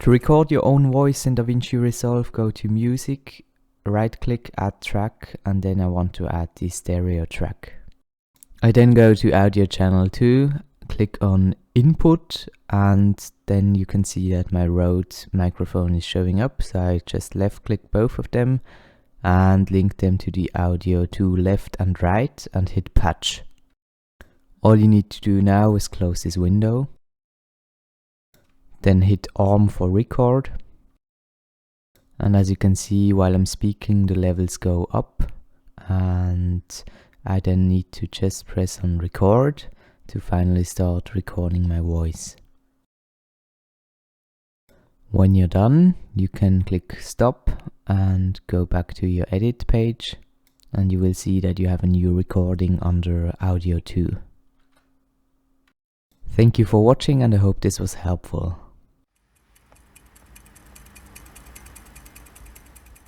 To record your own voice in DaVinci Resolve, go to Music, right click, Add Track, and then I want to add the stereo track. I then go to Audio Channel 2, click on Input, and then you can see that my Rode microphone is showing up, so I just left click both of them and link them to the audio to left and right and hit Patch. All you need to do now is close this window. Then hit Arm for record. And as you can see, while I'm speaking, the levels go up. And I then need to just press on record to finally start recording my voice. When you're done, you can click stop and go back to your edit page. And you will see that you have a new recording under Audio 2. Thank you for watching, and I hope this was helpful.